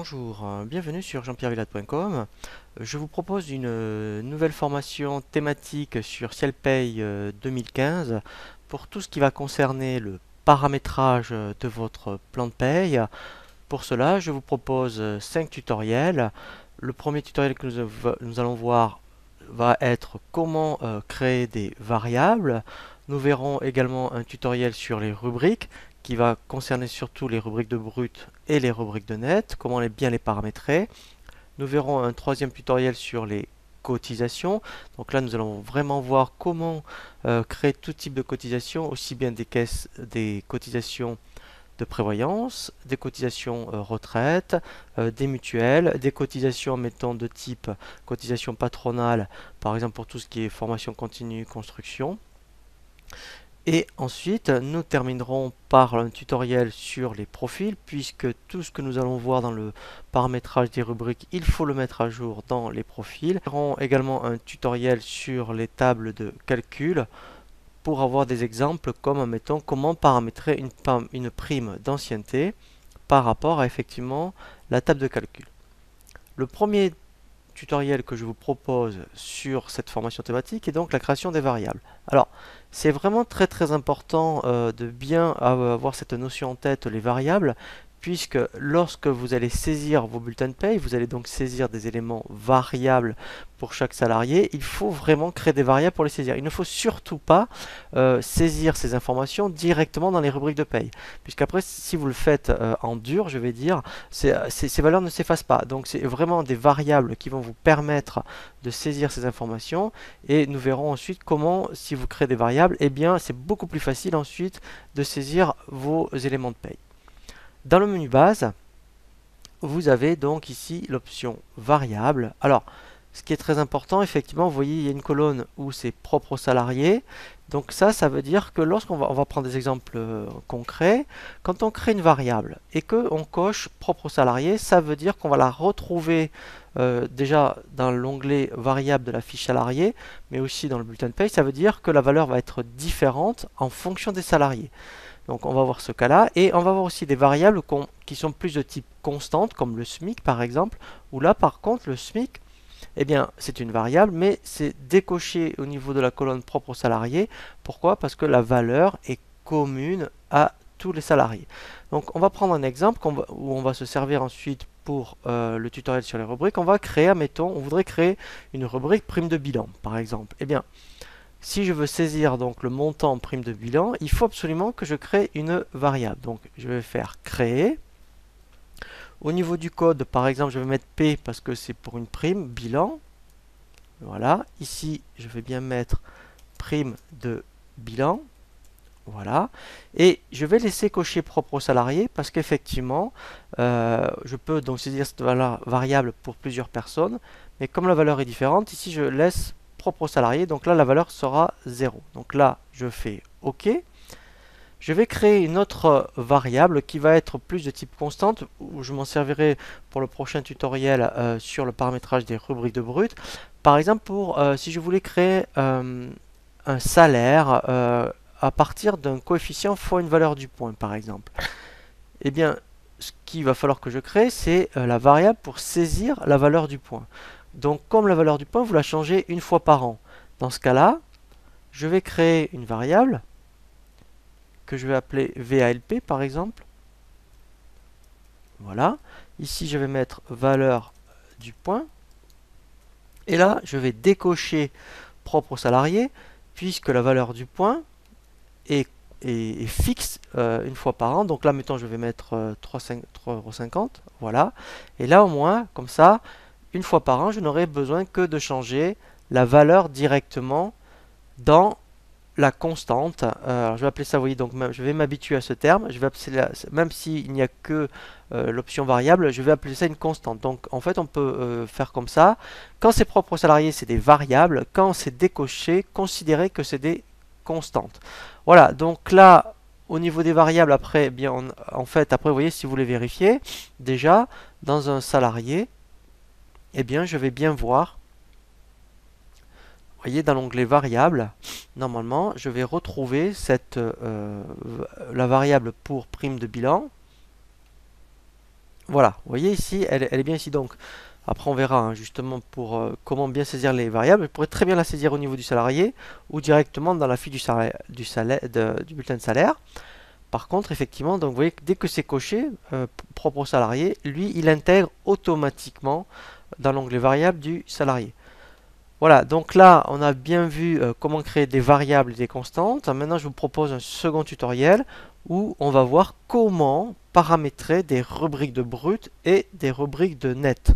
Bonjour, bienvenue sur jean-pierre-villade.com. Je vous propose une nouvelle formation thématique sur CielPay 2015 pour tout ce qui va concerner le paramétrage de votre plan de paye. Pour cela, je vous propose 5 tutoriels. Le premier tutoriel que nous allons voir va être comment créer des variables. Nous verrons également un tutoriel sur les rubriques qui va concerner surtout les rubriques de brut et les rubriques de net, comment bien les paramétrer. Nous verrons un troisième tutoriel sur les cotisations. Donc là, nous allons vraiment voir comment créer tout type de cotisation, aussi bien des cotisations de prévoyance, des cotisations retraite, des mutuelles, des cotisations mettons de type cotisation patronale, par exemple pour tout ce qui est formation continue, construction. Et ensuite, nous terminerons par un tutoriel sur les profils, puisque tout ce que nous allons voir dans le paramétrage des rubriques, il faut le mettre à jour dans les profils. Nous verrons également un tutoriel sur les tables de calcul, pour avoir des exemples comme, admettons, comment paramétrer une prime d'ancienneté par rapport à effectivement la table de calcul. Le premier tutoriel que je vous propose sur cette formation thématique est donc la création des variables. Alors, c'est vraiment très important de bien avoir cette notion en tête, les variables, puisque lorsque vous allez saisir vos bulletins de paye, vous allez donc saisir des éléments variables pour chaque salarié. Il faut vraiment créer des variables pour les saisir. Il ne faut surtout pas saisir ces informations directement dans les rubriques de paye, puisqu'après, si vous le faites en dur, je vais dire, ces valeurs ne s'effacent pas. Donc, c'est vraiment des variables qui vont vous permettre de saisir ces informations, et nous verrons ensuite comment, si vous créez des variables, eh bien, c'est beaucoup plus facile ensuite de saisir vos éléments de paye. Dans le menu base, vous avez donc ici l'option variable. Alors, ce qui est très important, effectivement, vous voyez, il y a une colonne où c'est propre aux salariés. Donc ça veut dire que lorsqu'on va prendre des exemples concrets, quand on crée une variable et qu'on coche propre aux salariés, ça veut dire qu'on va la retrouver déjà dans l'onglet variable de la fiche salarié, mais aussi dans le bulletin de paye. Ça veut dire que la valeur va être différente en fonction des salariés. Donc on va voir ce cas-là, et on va voir aussi des variables qui sont plus de type constante, comme le SMIC par exemple, où là par contre le SMIC, eh bien c'est une variable, mais c'est décoché au niveau de la colonne propre aux salariés. Pourquoi? Parce que la valeur est commune à tous les salariés. Donc on va prendre un exemple où on va se servir ensuite pour le tutoriel sur les rubriques. On va créer, admettons, on voudrait créer une rubrique prime de bilan par exemple. Eh bien, si je veux saisir donc le montant prime de bilan, il faut absolument que je crée une variable. Donc je vais faire créer. Au niveau du code, par exemple, je vais mettre P parce que c'est pour une prime, bilan. Voilà. Ici, je vais bien mettre prime de bilan. Voilà. Et je vais laisser cocher propre au salarié parce qu'effectivement, je peux donc saisir cette valeur variable pour plusieurs personnes. Mais comme la valeur est différente, ici je laisse propre au salarié. Donc là, la valeur sera 0. Donc là, je fais OK. Je vais créer une autre variable qui va être plus de type constante, où je m'en servirai pour le prochain tutoriel sur le paramétrage des rubriques de brut. Par exemple, si je voulais créer un salaire à partir d'un coefficient fois une valeur du point, par exemple. Eh bien, ce qu'il va falloir que je crée, c'est la variable pour saisir la valeur du point. Donc, comme la valeur du point, vous la changez une fois par an. Dans ce cas-là, je vais créer une variable que je vais appeler VALP, par exemple. Voilà. Ici, je vais mettre valeur du point. Et là, je vais décocher propre au salarié, puisque la valeur du point est fixe une fois par an. Donc là, mettons, je vais mettre 3,50 €. Voilà. Et là, au moins, comme ça, une fois par an, je n'aurai besoin que de changer la valeur directement dans la constante. Alors je vais appeler ça, vous voyez, donc je vais m'habituer à ce terme. Je vais appeler même s'il n'y a que l'option variable, je vais appeler ça une constante. Donc en fait, on peut faire comme ça. Quand c'est propre aux salariés, c'est des variables. Quand c'est décoché, considérez que c'est des constantes. Voilà, donc là, au niveau des variables, après, eh bien, en fait, après, vous voyez, si vous voulez vérifier, déjà, dans un salarié, eh bien, je vais bien voir, vous voyez, dans l'onglet variable, normalement, je vais retrouver la variable pour prime de bilan. Voilà, vous voyez ici, elle est bien ici. Donc, après on verra hein, justement pour comment bien saisir les variables. Je pourrais très bien la saisir au niveau du salarié ou directement dans la fiche du bulletin de salaire. Par contre, effectivement, donc vous voyez que dès que c'est coché, propre au salarié, lui, il intègre automatiquement dans l'onglet variable du salarié. Voilà, donc là, on a bien vu comment créer des variables et des constantes. Maintenant, je vous propose un second tutoriel où on va voir comment paramétrer des rubriques de brut et des rubriques de net.